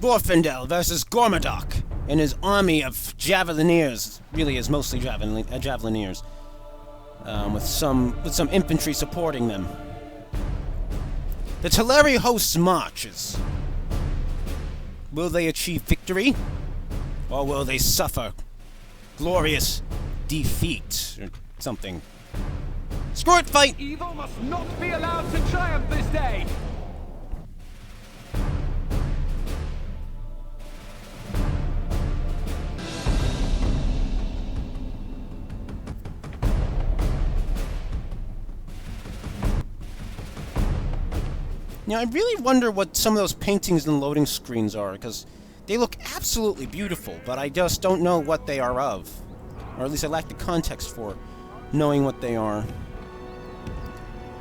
Glorfindel versus Gormadok and his army of javelineers. Really is mostly javelineers. With some infantry supporting them. The Teleri hosts marches. Will they achieve victory? Or will they suffer glorious defeat or something? Screw it, fight! Evil must not be allowed to triumph this day! Now, I really wonder what some of those paintings and loading screens are, because they look absolutely beautiful, but I just don't know what they are of. Or at least I lack the context for knowing what they are.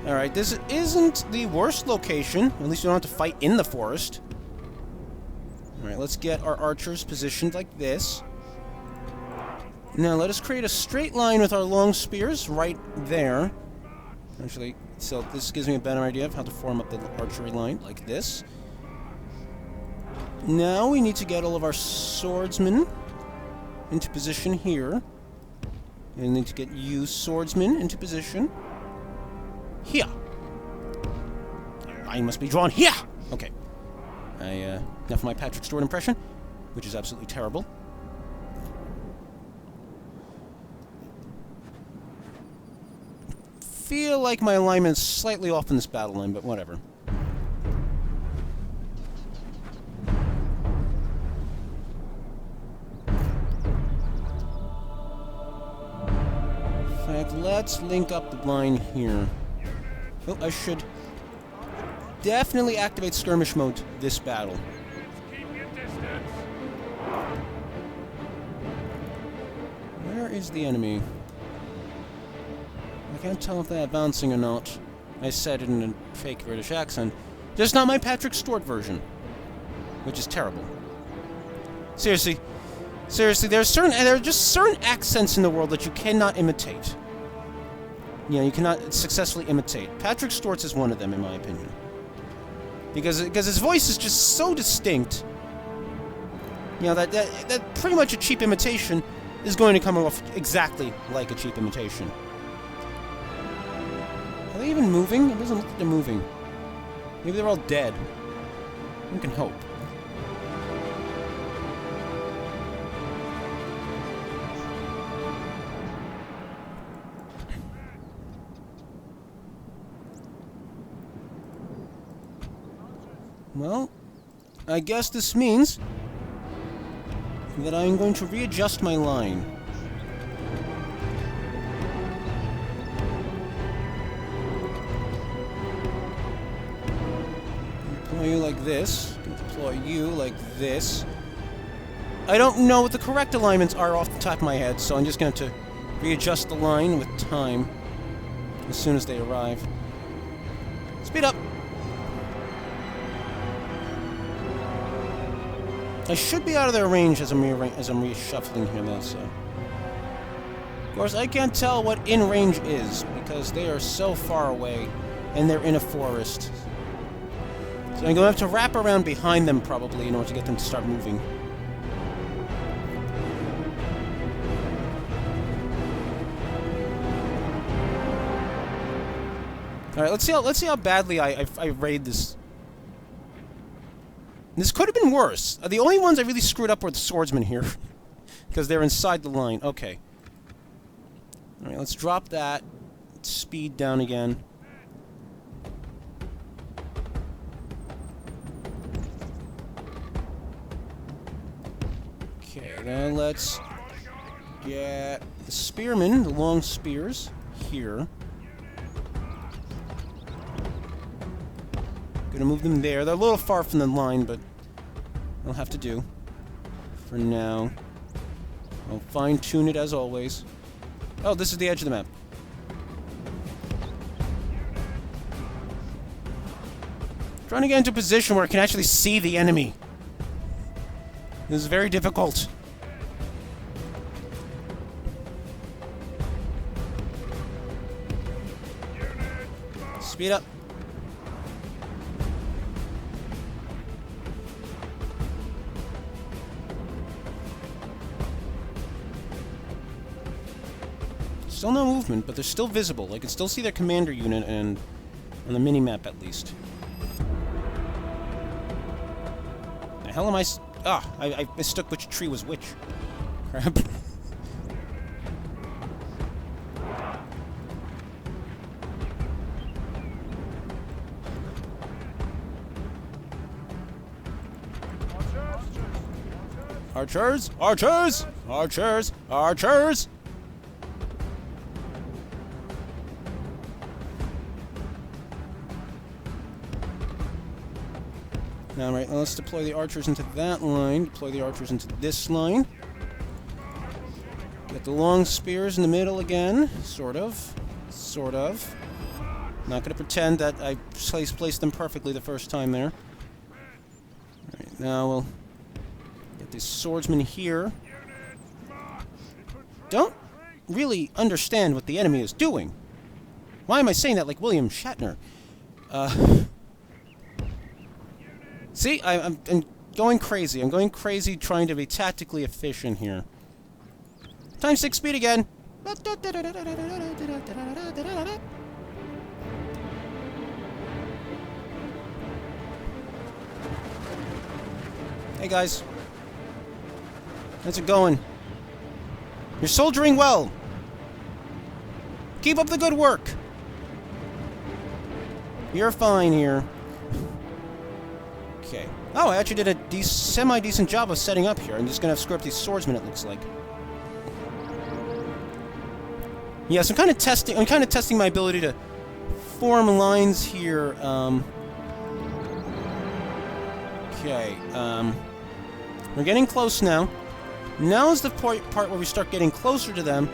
Alright, this isn't the worst location. At least we don't have to fight in the forest. Alright, let's get our archers positioned like this. Now, let us create a straight line with our long spears right there. Actually, so this gives me a better idea of how to form up the archery line, like this. Now we need to get all of our swordsmen into position here. And we need to get you, swordsmen, into position here. Line must be drawn here! Okay. Enough of my Patrick Stewart impression, which is absolutely terrible. Feel like my alignment's slightly off in this battle line, but whatever. In fact, let's link up the line here. Oh, I should definitely activate skirmish mode this battle. Where is the enemy? I can't tell if they're advancing or not. I said it in a fake British accent. Just not my Patrick Stewart version. Which is terrible. Seriously, there are just certain accents in the world that you cannot imitate. You know, you cannot successfully imitate. Patrick Stewart's is one of them, in my opinion. Because his voice is just so distinct. You know, that pretty much a cheap imitation is going to come off exactly like a cheap imitation. Are they even moving? It doesn't look like they're moving. Maybe they're all dead. One can hope. Well, I guess this means that I'm going to readjust my line. Deploy you like this. Deploy you like this. I don't know what the correct alignments are off the top of my head, so I'm just going to readjust the line with time as soon as they arrive. Speed up! I should be out of their range as I'm reshuffling here, though, so... Of course, I can't tell what in range is, because they are so far away, and they're in a forest. So I'm going to have to wrap around behind them, probably, in order to get them to start moving. Alright, let's see how badly I raid this. This could have been worse. The only ones I really screwed up were the swordsmen here. Because they're inside the line. Okay. Alright, let's drop that. Speed down again. Okay, now let's get the spearmen, the long spears, here. Gonna move them there. They're a little far from the line, but they'll have to do for now. I'll fine-tune it as always. Oh, this is the edge of the map. Trying to get into a position where I can actually see the enemy. This is very difficult. Speed up. Still no movement, but they're still visible. I can still see their commander unit and on the mini-map at least. The hell am I... I mistook which tree was which. Crap. Archers! Archers! Archers! Archers! Now, right, let's deploy the archers into that line. Deploy the archers into this line. Get the long spears in the middle again. Sort of. Sort of. Not going to pretend that I placed them perfectly the first time there. Alright, now we'll get these swordsmen here. Don't really understand what the enemy is doing. Why am I saying that like William Shatner? See, I'm going crazy. I'm going crazy trying to be tactically efficient here. Times 6 speed again. Hey guys. How's it going? You're soldiering well. Keep up the good work. You're fine here. Okay. Oh, I actually did a semi-decent job of setting up here. I'm just gonna have to screw up these swordsmen, it looks like. Yes, I'm kind of testing my ability to form lines here. Okay. We're getting close now. Now is the part where we start getting closer to them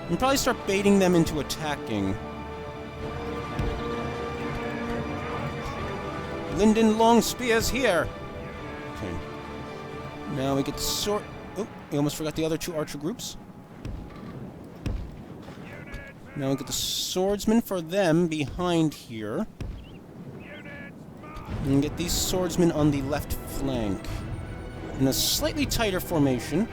and probably start baiting them into attacking. Lindon long spears here. Okay. Now we get the sword. Oh, we almost forgot the other two archer groups. Now we get the swordsmen for them behind here. And get these swordsmen on the left flank. In a slightly tighter formation.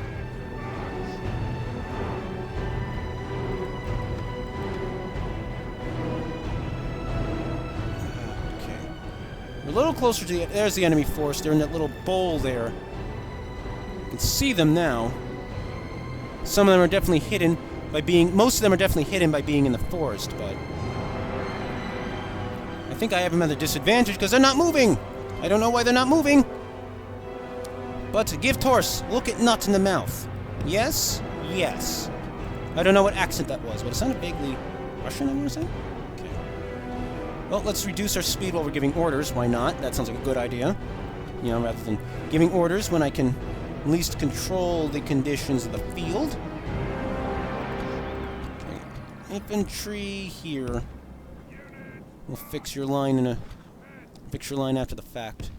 A little closer to the... There's the enemy force. They're in that little bowl there. You can see them now. Some of them are definitely hidden by being... Most of them are definitely hidden by being in the forest, but... I think I have them at a disadvantage because they're not moving! I don't know why they're not moving! But gift horse, look at nuts in the mouth. Yes? Yes. I don't know what accent that was, but it sounded vaguely Russian, I want to say? Well, let's reduce our speed while we're giving orders. Why not? That sounds like a good idea. You know, rather than giving orders when I can at least control the conditions of the field. Okay. Infantry here. We'll fix your line in a... Fix your line after the fact.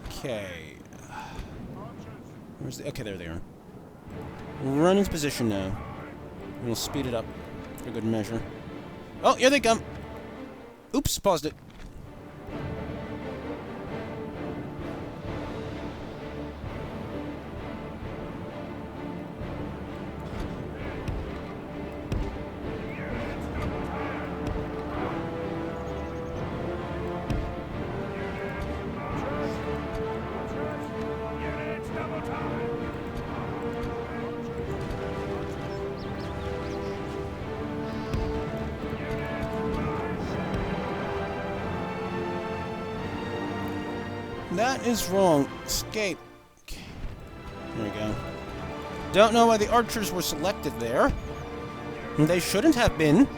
Okay. Where's the... Okay, there they are. Run into position now. And we'll speed it up for good measure. Oh, here they come! Oops, paused it. That is wrong. Escape. Okay. There we go. Don't know why the archers were selected there. They shouldn't have been.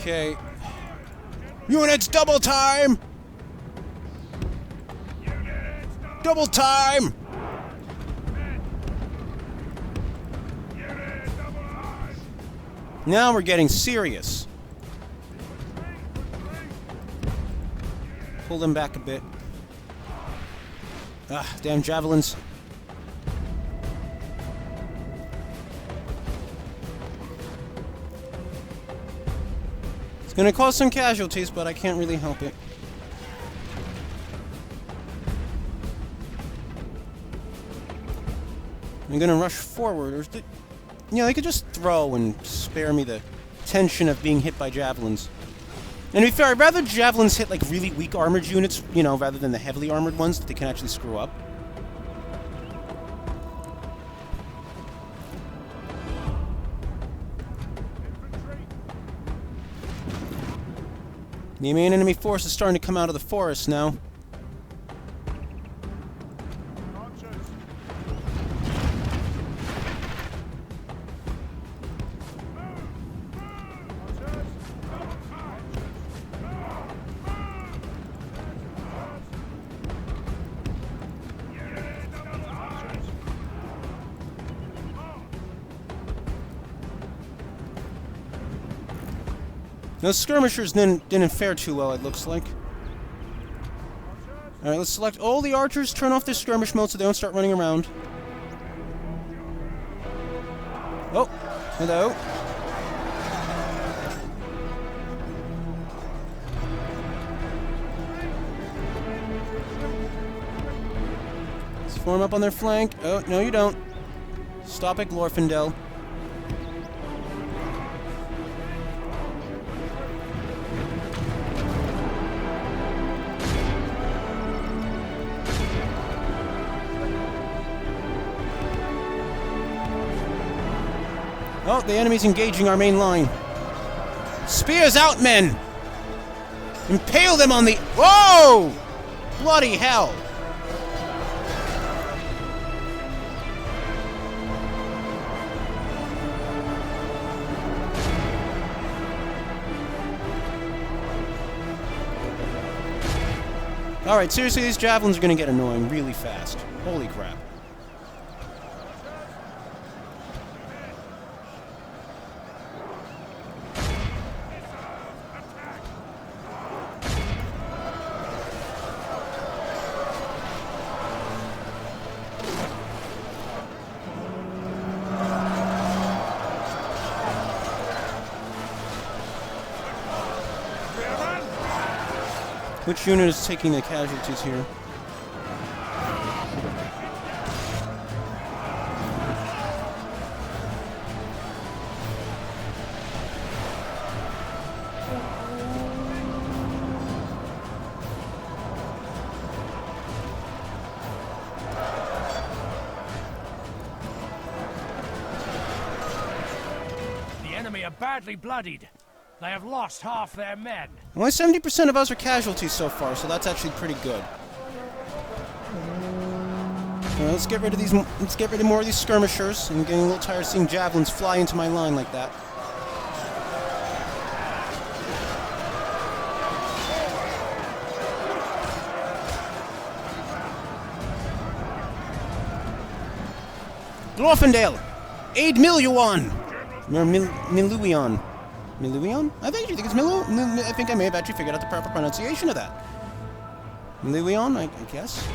Okay. Units double time! Double time! Now we're getting serious. Pull them back a bit. Ah, damn javelins. It's gonna cause some casualties, but I can't really help it. I'm gonna rush forward, or you know, they could just throw and spare me the tension of being hit by javelins. And to be fair, I'd rather javelins hit like really weak armored units, you know, rather than the heavily armored ones that they can actually screw up. The main enemy force is starting to come out of the forest now. Those skirmishers didn't fare too well, it looks like. Alright, let's select all the archers, turn off their skirmish mode so they don't start running around. Oh, hello. Let's form up on their flank. Oh, no you don't. Stop at Glorfindel. Oh, the enemy's engaging our main line. Spears out, men! Impale them on the... Whoa! Bloody hell! Alright, seriously, these javelins are gonna get annoying really fast. Holy crap. Which unit is taking the casualties here? The enemy are badly bloodied. They have lost half their men. Only 70% of us are casualties so far, so that's actually pretty good. Well, let's get rid of these. Let's get rid of more of these skirmishers. I'm getting a little tired of seeing javelins fly into my line like that. Glorfindel, aid Miluion, or Miluion. Miluion? I think it's I think I may have actually figured out the proper pronunciation of that. Miluion, I guess.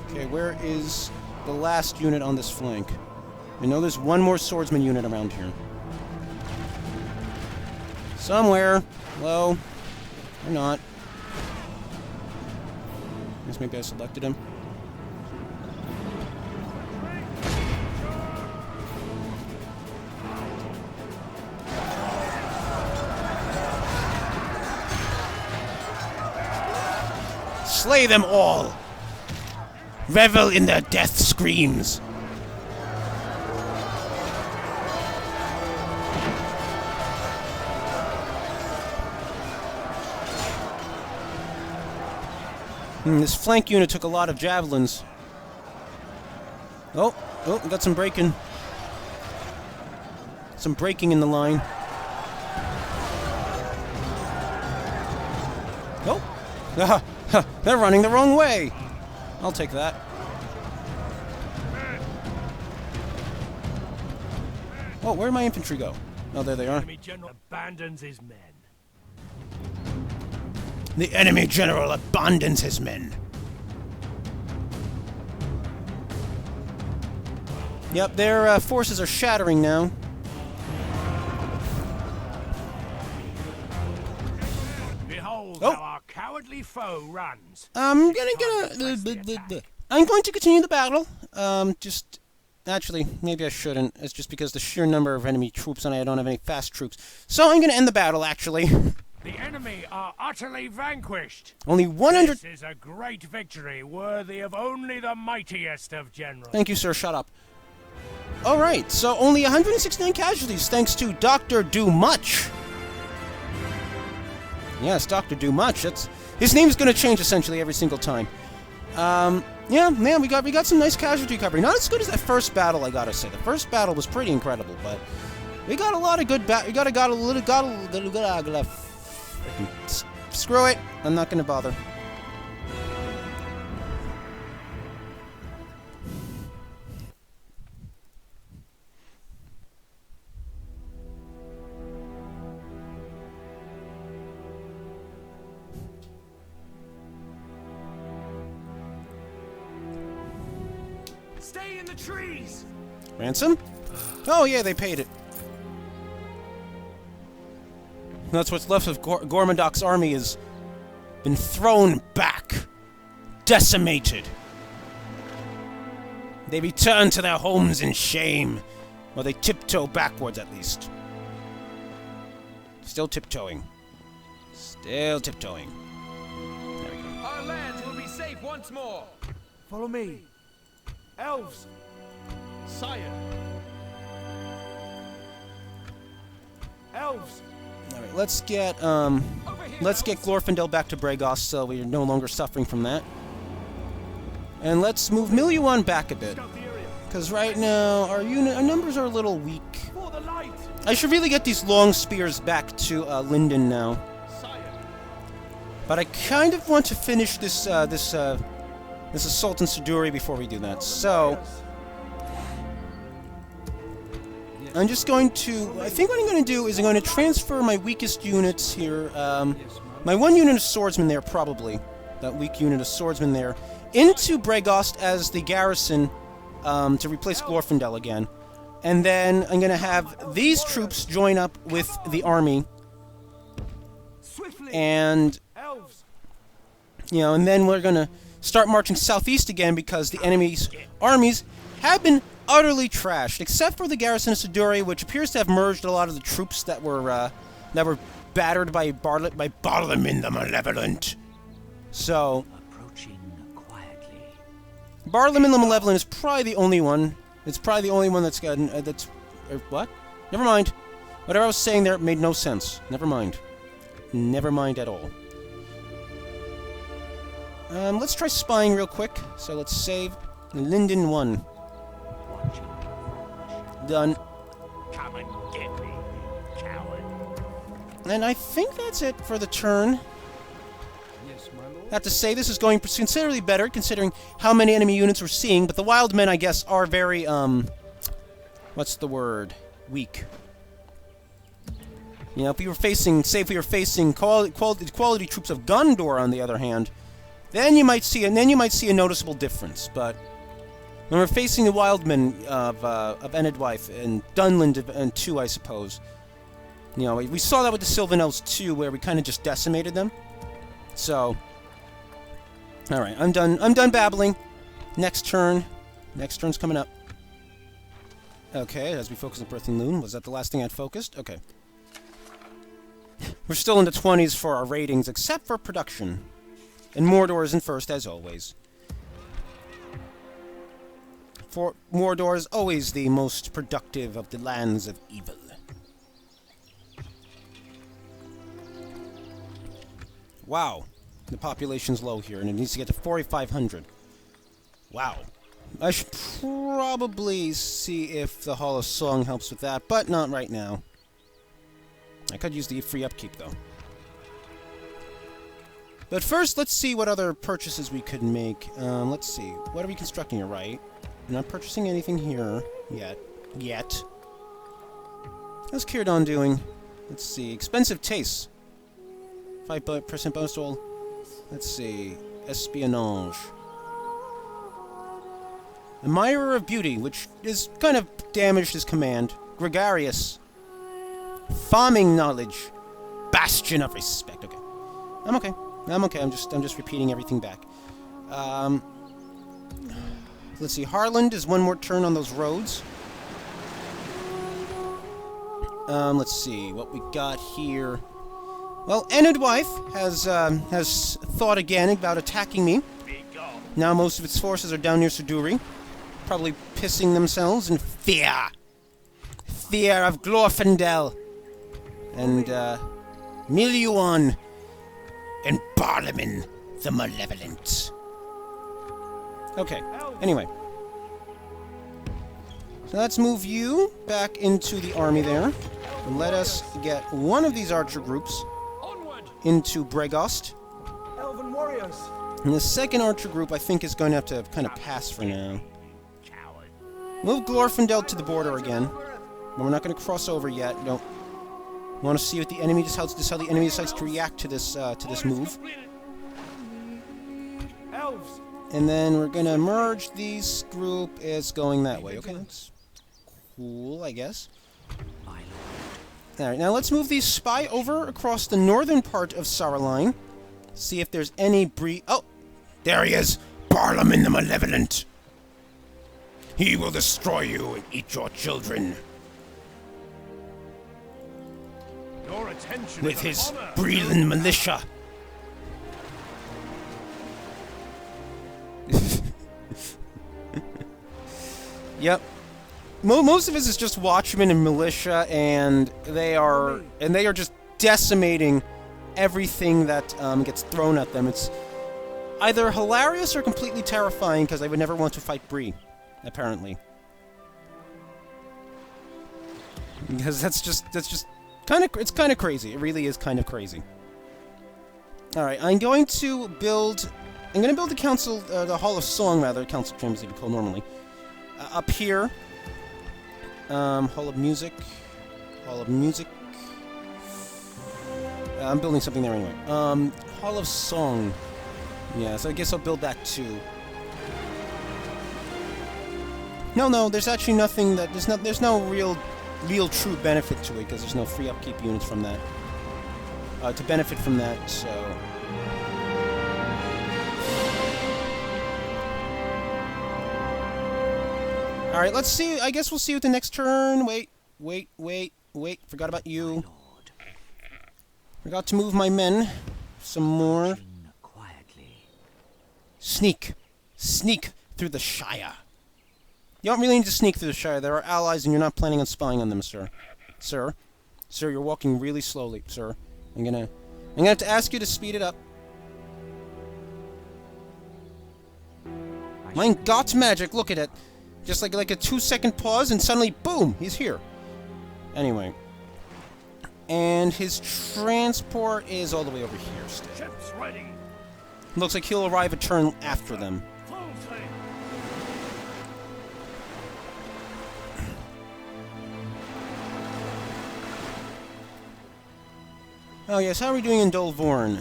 Okay, where is the last unit on this flank? I know there's one more swordsman unit around here. Somewhere. Hello. Or not. I guess maybe I selected him. Slay them all! Revel in their death screams! This flank unit took a lot of javelins. Oh, we got some breaking. Some breaking in the line. Oh! They're running the wrong way! I'll take that. Oh, where'd my infantry go? Oh, there they are. Enemy general abandons his men. The enemy general abandons his men. Yep, their forces are shattering now. Behold Oh. how our cowardly foe runs. I'm going to continue the battle. Just actually, maybe I shouldn't. It's just because the sheer number of enemy troops and I don't have any fast troops. So I'm going to end the battle. Actually, The enemy are utterly vanquished. only 100. This is a great victory, worthy of only the mightiest of generals. Thank you, sir. Shut up. All right. So only 169 casualties, thanks to Dr. Do Much. Yes, Dr. Do Much. That's his name's going to change essentially every single time. Yeah, man, we got some nice casualty recovery. Not as good as that first battle, I gotta say. The first battle was pretty incredible, but we got a lot of good we got a little screw it. I'm not gonna bother. Stay in the trees. Ransom? Oh yeah, they paid it. That's what's left of Gormandok's army has been thrown back, decimated. They return to their homes in shame, or they tiptoe backwards at least. Still tiptoeing. Still tiptoeing. There we go. Our lands will be safe once more. Follow me. Elves. Sire. Elves. All right, let's get Glorfindel back to Bregost, so we're no longer suffering from that. And let's move Miluion back a bit, Scout the area. because right now our numbers are a little weak. For the light. I should really get these long spears back to Lindon now, Sire. but I kind of want to finish this this assault in Siduri before we do that. So I'm just going to. I think what I'm going to do is I'm going to transfer my weakest units here. My one unit of swordsmen there, probably that weak unit of swordsmen there, into Bregost as the garrison to replace Glorfindel again. And then I'm going to have these troops join up with the army. Swiftly. And, Elves. you know, and then we're going to start marching southeast again because the enemy's armies have been utterly trashed, except for the garrison of Siduri, which appears to have merged a lot of the troops that were battered by Barlaam the Malevolent. So Approaching quietly. Barlaam the Malevolent is probably the only one. It's probably the only one that's got what? Never mind. Whatever I was saying there made no sense. Never mind. Never mind at all. Let's try spying real quick. So let's save Lindon 1. Done. Come and get me, you coward. And I think that's it for the turn. Yes, my lord. I have to say, this is going considerably better, considering how many enemy units we're seeing, but the wild men, I guess, are very, what's the word? Weak. You know, if we were facing, say if we were facing quality troops of Gondor, on the other hand, then you might see a noticeable difference, but when we're facing the wild men of Enedwaith and Dunland and 2, I suppose, you know, we saw that with the Sylvan Elves too, where we kind of just decimated them. So, all right, I'm done babbling. Next turn. Next turn's coming up. Okay, as we focus on Birthing Loon. Was that the last thing I'd focused? Okay. We're still in the 20s for our ratings, except for production. And Mordor is in first, as always. For Mordor is always the most productive of the lands of evil. Wow. The population's low here, and it needs to get to 4,500. Wow. I should probably see if the Hall of Song helps with that, but not right now. I could use the free upkeep, though. But first, let's see what other purchases we could make. Let's see. What are we constructing here, right? We're not purchasing anything here yet. How's Kiradon doing? Let's see. Expensive tastes. 5% bonus roll. Let's see. Espionage. Admirer of Beauty, which is kind of damaged his command. Gregarious. Farming Knowledge. Bastion of Respect. Okay. I'm okay. I'm okay. I'm just repeating everything back. Let's see. Harland is one more turn on those roads. Let's see what we got here. Well, Enedwaith has thought again about attacking me. Now most of its forces are down near Suduri, probably pissing themselves in fear. Fear of Glorfindel and Miluion and Barlaman the Malevolent. Okay. Anyway. So let's move you back into the army there. And let us get one of these archer groups into Bregost. Elven warriors. And the second archer group, I think, is going to have to kind of pass for now. Move Glorfindel to the border again. But we're not going to cross over yet. We want to see what the enemy decides. How the enemy decides to react to this move. Elves. And then we're going to merge these group. It's going that way. Okay, that's cool, I guess. Alright, now let's move these spy over across the northern part of Saraline. See if there's any Oh! There he is! Barlaman the Malevolent! He will destroy you and eat your children. Your attention With is his an honor. Breland militia. Yep. Most of it is just watchmen and militia, and they are just decimating everything that gets thrown at them. It's either hilarious or completely terrifying, because I would never want to fight Bree, apparently. Because that's just kind of crazy. It really is kind of crazy. All right, I'm going to build the council, the Hall of Song, rather, council chambers, they would call normally, up here. Hall of Music. I'm building something there anyway. Hall of Song. Yeah, so I guess I'll build that too. No, there's actually nothing that there's no real true benefit to it, because there's no free upkeep units from that. To benefit from that, so. Alright, let's see. I guess we'll see you at the next turn. Wait. Forgot about you. Forgot to move my men. Some more. Sneak through the Shire. You don't really need to sneak through the Shire. There are allies, and you're not planning on spying on them, sir. Sir, you're walking really slowly, sir. I'm gonna have to ask you to speed it up. Mein Gott magic, look at it. Just like a 2-second pause, and suddenly, boom, he's here. Anyway. And his transport is all the way over here still. Ships ready. Looks like he'll arrive a turn after them. Full sail. Oh yes, how are we doing in Dolvorn?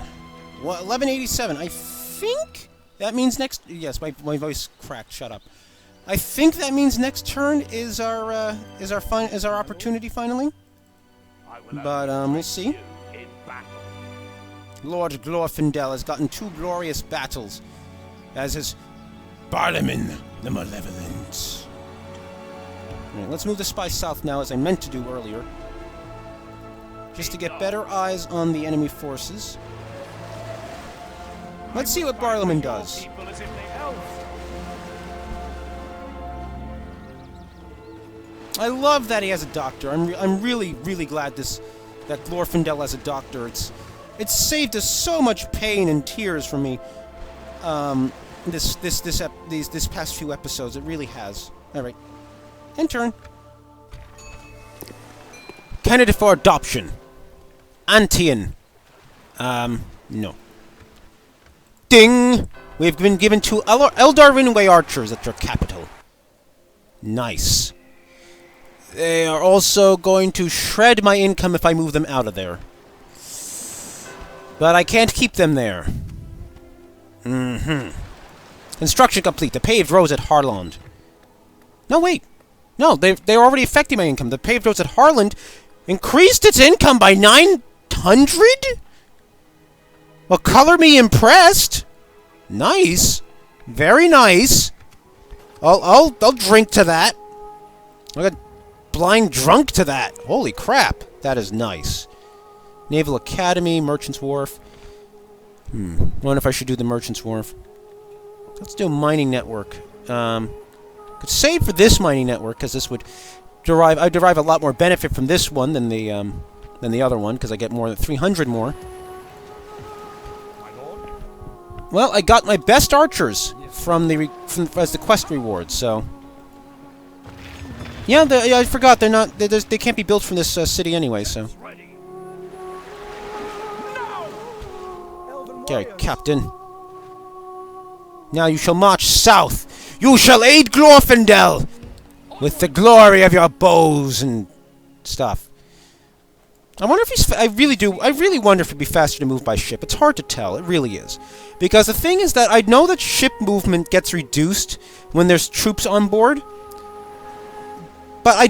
Well, 1187. I think that means next. Yes, my voice cracked. Shut up. I think that means next turn is our opportunity finally. But we'll see. Lord Glorfindel has gotten 2 glorious battles, as is Barlaman the Malevolent. Right, let's move the spy south now, as I meant to do earlier, just to get better eyes on the enemy forces. Let's see what Barlaman does. I love that he has a doctor. I'm really glad that Glorfindel has a doctor. It's saved us so much pain and tears from me. These past few episodes, it really has. All right, end turn. Candidate for adoption. Antian. No. Ding! We've been given 2 Eldar Rinway archers at your capital. Nice. They are also going to shred my income if I move them out of there. But I can't keep them there. Construction complete. The paved roads at Harland. No, wait. No, they're already affecting my income. The paved roads at Harland increased its income by 900? Well, color me impressed. Nice. Very nice. I'll drink to that. I got blind drunk to that. Holy crap. That is nice. Naval Academy, Merchant's Wharf. Wonder if I should do the Merchant's Wharf. Let's do a mining network. Could save for this mining network because this would derive. I derive a lot more benefit from this one than the other one because I get more than 300 more. Well, I got my best archers from as the quest reward. So yeah, I forgot they're not. They can't be built from this city anyway. So okay, Captain. Now you shall march south. You shall aid Glorfindel with the glory of your bows and stuff. I wonder if he's... I really wonder if it'd be faster to move by ship. It's hard to tell. It really is. Because the thing is that I know that ship movement gets reduced when there's troops on board. But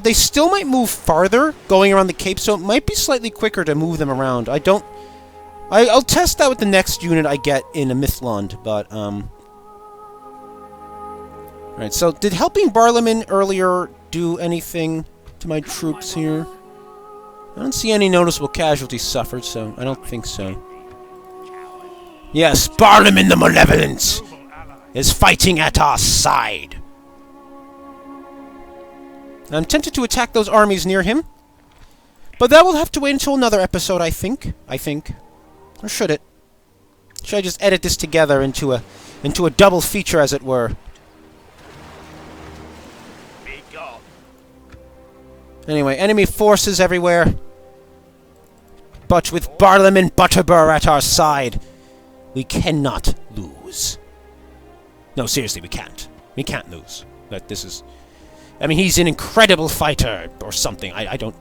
they still might move farther going around the Cape, so it might be slightly quicker to move them around. I'll test that with the next unit I get in a Mythland, but, Alright, so did helping Barlaman earlier do anything to my troops here? I don't see any noticeable casualties suffered, so I don't think so. Yes, Barlaman the Malevolent is fighting at our side. I'm tempted to attack those armies near him, but that will have to wait until another episode, I think. Or should it? Should I just edit this together into a double feature, as it were? Anyway, enemy forces everywhere. But with Barlaman Butterbur at our side, we cannot lose. No, seriously, we can't. We can't lose. But this is... I mean, he's an incredible fighter, or something. I don't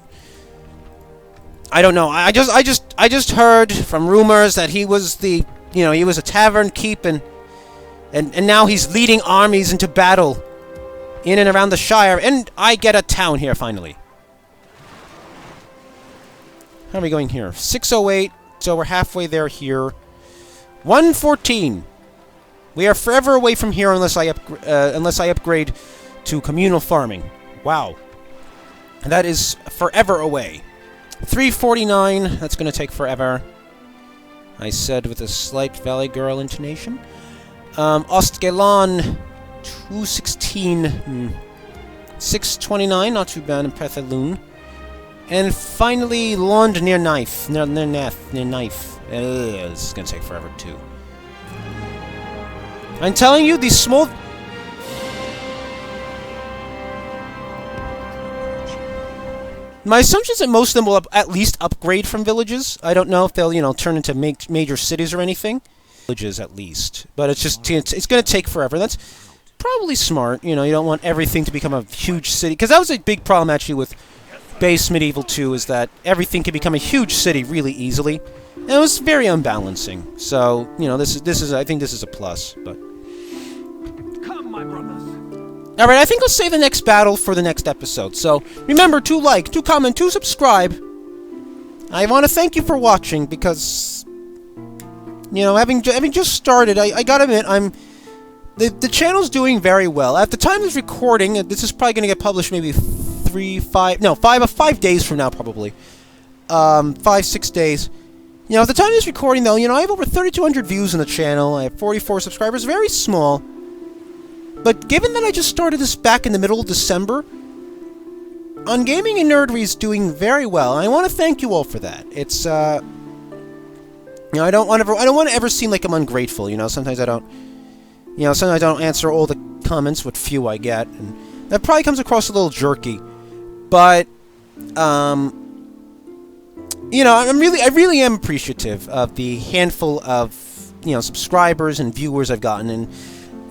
know. I just heard from rumors that he was he was a tavern keep and now he's leading armies into battle in and around the Shire, and I get a town here finally. How are we going here? 608, so we're halfway there here. 114. We are forever away from here unless I upgrade to communal farming. Wow. That is forever away. 349, that's going to take forever. I said with a slight Valley Girl intonation. Ostgalan, 216. 629, not too bad in Pethalun. And finally, Lond near Knife. Near Knife. This is going to take forever, too. I'm telling you, these small... My assumption is that most of them will at least upgrade from villages. I don't know if they'll, turn into major cities or anything. Villages, at least. But it's just, it's going to take forever. That's probably smart. You don't want everything to become a huge city. Because that was a big problem, actually, with base Medieval 2, is that everything can become a huge city really easily. And it was very unbalancing. So, I think this is a plus, but... Come, my brothers. Alright, I think I'll save the next battle for the next episode. So, remember to like, to comment, to subscribe. I want to thank you for watching, because... having just started, I gotta admit, the channel's doing very well. At the time of recording, this is probably gonna get published maybe 5 days from now, probably. 5-6 days. At the time of this recording, though, I have over 3,200 views on the channel. I have 44 subscribers. Very small. But given that I just started this back in the middle of December, On Gaming and Nerdery is doing very well. And I want to thank you all for that. It's, I don't want to ever seem like I'm ungrateful. Sometimes I don't, sometimes I don't answer all the comments, what few I get, and that probably comes across a little jerky. But, I really am appreciative of the handful of, subscribers and viewers I've gotten, and,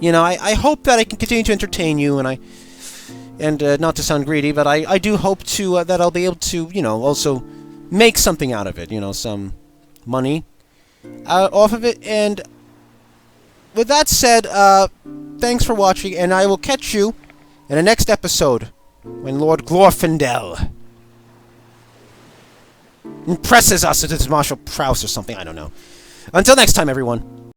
I hope that I can continue to entertain you, and And not to sound greedy, but I do hope to that I'll be able to, you know, also make something out of it. You know, some money off of it. And with that said, thanks for watching, and I will catch you in the next episode when Lord Glorfindel impresses us with his martial prowess or something. I don't know. Until next time, everyone.